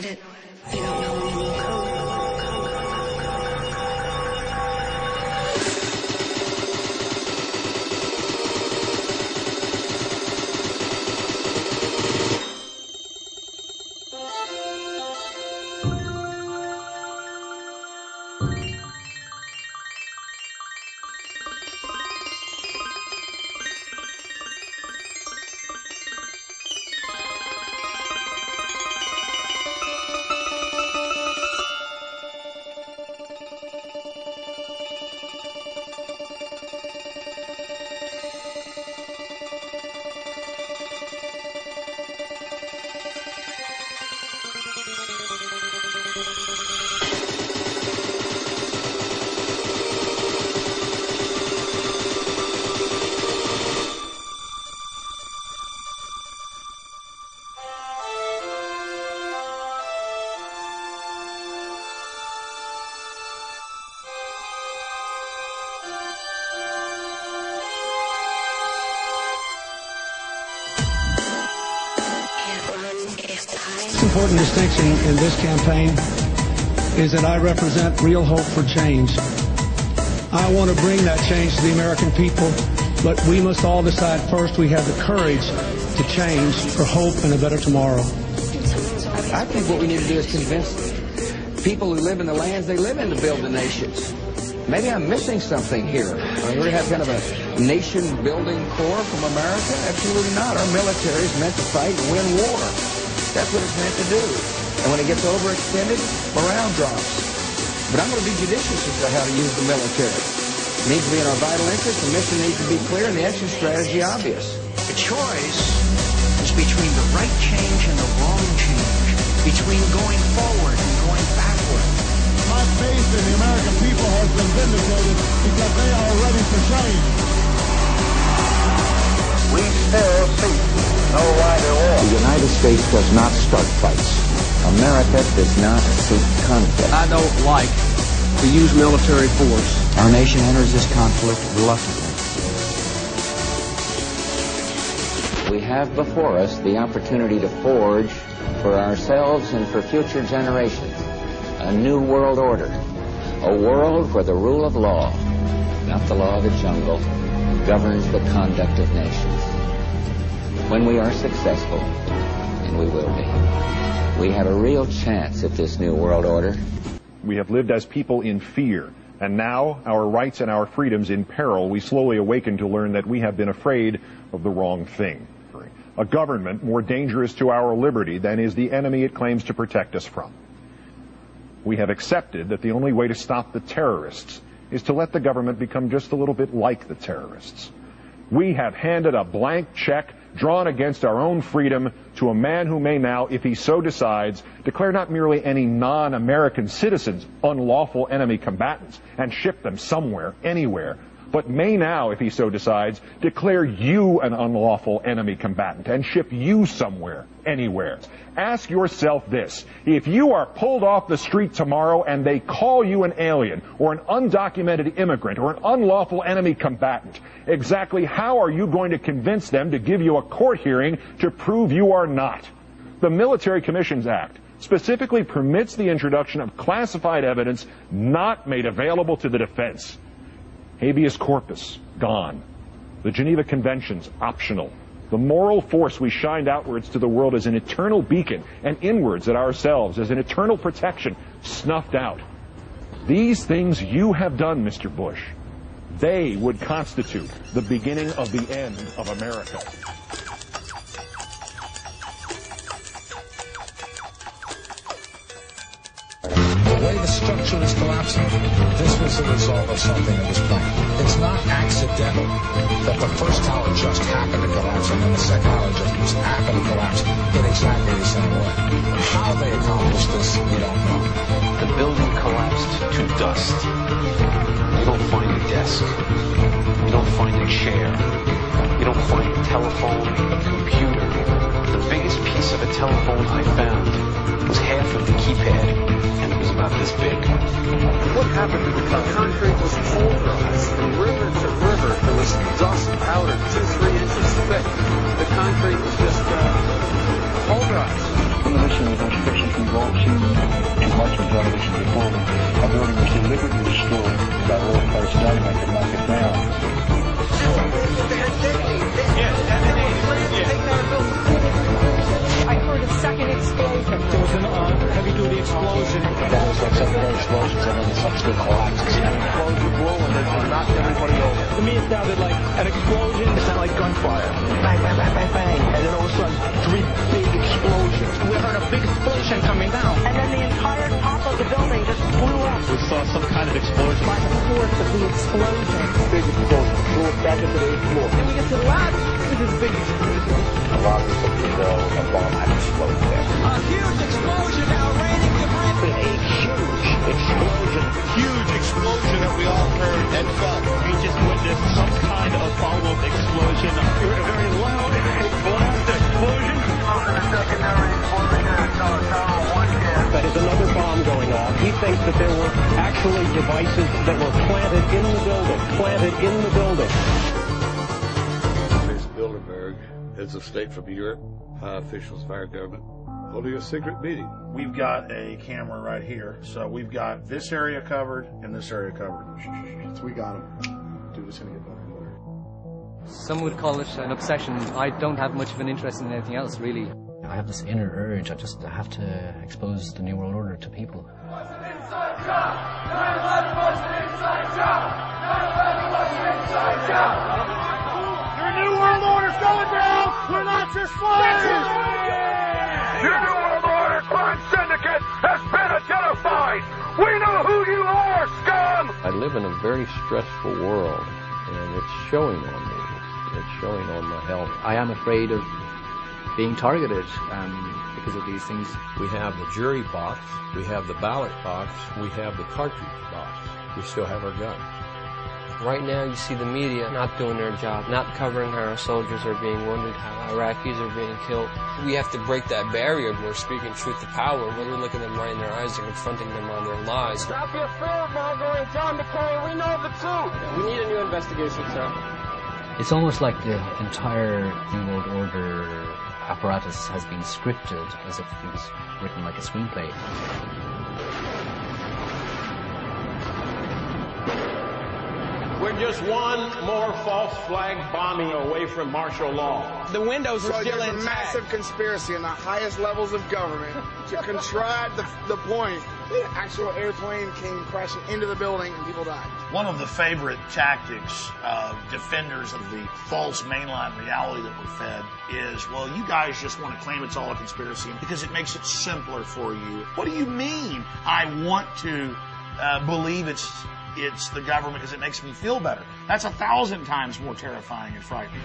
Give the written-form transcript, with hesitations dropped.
fight it. You don't know when it will come. Important distinction in this campaign is that I represent real hope for change. I want to bring that change to the American people, but we must all decide first we have the courage to change for hope and a better tomorrow. I think what we need to do is convince people who live in the lands they live in to build the nations. Maybe I'm missing something here. We're going to have kind of a nation-building corps from America? Absolutely not. Our military is meant to fight and win war. That's what it's meant to do. And when it gets overextended, morale drops. But I'm going to be judicious as to how to use the military. It needs to be in our vital interest, the mission needs to be clear, and the exit strategy obvious. The choice is between the right change and the wrong change, between going forward and going backward. My faith in the American people has been vindicated because they are ready for change. We still seek no wider war. The United States does not start fights. America does not seek conflict. I don't like to use military force. Our nation enters this conflict reluctantly. We have before us the opportunity to forge for ourselves and for future generations a new world order. A world where the rule of law, not the law of the jungle, governs the conduct of nations. When we are successful, and we will be, we have a real chance at this new world order. We have lived as people in fear, and now, our rights and our freedoms in peril, we slowly awaken to learn that we have been afraid of the wrong thing. A government more dangerous to our liberty than is the enemy it claims to protect us from. We have accepted that the only way to stop the terrorists is to let the government become just a little bit like the terrorists. We have handed a blank check drawn against our own freedom to a man who may now, if he so decides, declare not merely any non-American citizens unlawful enemy combatants and ship them somewhere, anywhere, but may now, if he so decides, declare you an unlawful enemy combatant and ship you somewhere, anywhere. Ask yourself this: if you are pulled off the street tomorrow and they call you an alien or an undocumented immigrant or an unlawful enemy combatant, exactly how are you going to convince them to give you a court hearing to prove you are not? The Military Commissions Act specifically permits the introduction of classified evidence not made available to the defense. Habeas corpus, gone. The Geneva Conventions, optional. The moral force we shined outwards to the world as an eternal beacon and inwards at ourselves as an eternal protection, snuffed out. These things you have done, Mr. Bush, they would constitute the beginning of the end of America. The way the structure is collapsing, this was the result of something that was planned. It's not accidental that the first tower just happened to collapse and then the second tower just happened to collapse in exactly the same way. How they accomplished this, we don't know. The building collapsed to dust. You don't find a desk. You don't find a chair. You don't find a telephone, a computer. The biggest piece of a telephone I found was half of the keypad, and it was about this big. What happened to the concrete was pulverized from river to river. There was dust powder 2-3 inches thick. The concrete was just pulverized. Demolition was actually involved deliberately destroy that whole place dynamite to knock it down. I heard a second explosion. There was a heavy-duty explosion. That was like secondary explosions and then the subsequent collapses. An explosion blowing that knocked everybody over. To me, it sounded like an explosion. It sounded like gunfire. Bang, bang, bang, bang, bang. And then all of a sudden, 3 big explosions. We heard a big explosion coming down. And then the entire top of the building just blew up. We saw some kind of explosion. By the force of the explosion. Big explosion. Blew us back into the 8th floor. Then we get to the lab. This is a big explosion. A lot of people know a bomb had exploded there. A huge explosion now raining debris. A huge explosion. Huge explosion that we all heard and felt. We just witnessed some kind of follow-up explosion. We heard a very loud blast explosion. That is another bomb going off. He thinks that there were actually devices that were planted in the building. Planted in the building. Bilderberg, heads of state from Europe, high officials of our government, holding a secret meeting. We've got a camera right here, so we've got this area covered and this area covered. So we got him. Dude, it's gonna get better and better. Some would call it an obsession. I don't have much of an interest in anything else, really. I have this inner urge. I just have to expose the New World Order to people. What's an inside job? 9/11 was an inside job. 9/11 was an inside job. Your New World Order's going down. We're not your slaves. Your New World Order crime syndicate has been identified. We know who you are, scum. I live in a very stressful world, and it's showing on me. It's showing on my health. I am afraid of being targeted because of these things. We have the jury box, we have the ballot box, we have the cartridge box. We still have our gun. Right now you see the media not doing their job, not covering how our soldiers are being wounded, how Iraqis are being killed. We have to break that barrier of we're speaking truth to power. When we're looking them right in their eyes and confronting them on their lies. Stop your fear-mongering, John McCain. We know the truth. We need a new investigation, sir. It's almost like the entire New World Order apparatus has been scripted as if it was written like a screenplay. We're just one more false flag bombing away from martial law. The windows are still intact. intact. There's a massive conspiracy in the highest levels of government to contrive the point that an actual airplane came crashing into the building and people died. One of the favorite tactics of defenders of the false mainline reality that we're fed is, well, you guys just want to claim it's all a conspiracy because it makes it simpler for you. What do you mean I want to believe it's the government because it makes me feel better? That's 1,000 times more terrifying and frightening.